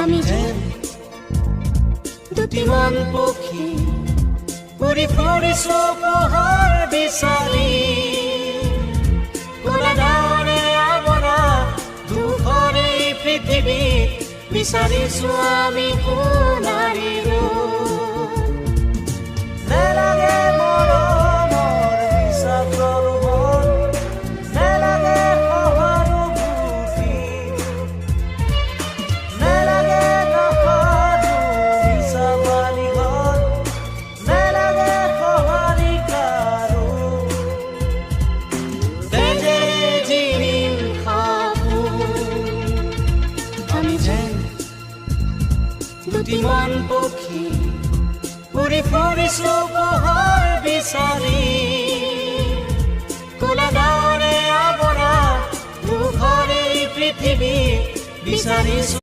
আমি যেন দুটি মন পক্ষী উৰি ফুৰিছো পোহৰ বিচাৰি কোলাডাৰে আৱৰা দুখৰে পৃথিৱী বিচাৰিছো আমি সোণাৰীৰ নেলাগে মৰমৰ বিষাক্তৰ মন নেলাগে সহানুভূতি নেলাগে কাষতো মিছা বালিঘৰ নেলাগে সঁহাৰি কাৰো বেজেৰে জিৰিম সপোন আমি যেন দুটি মন পক্ষী উৰি ফুৰিছো পোহৰ বিচাৰি কোলাডাৰে আৱৰা দুখৰে পৃথিৱী বিচাৰিছো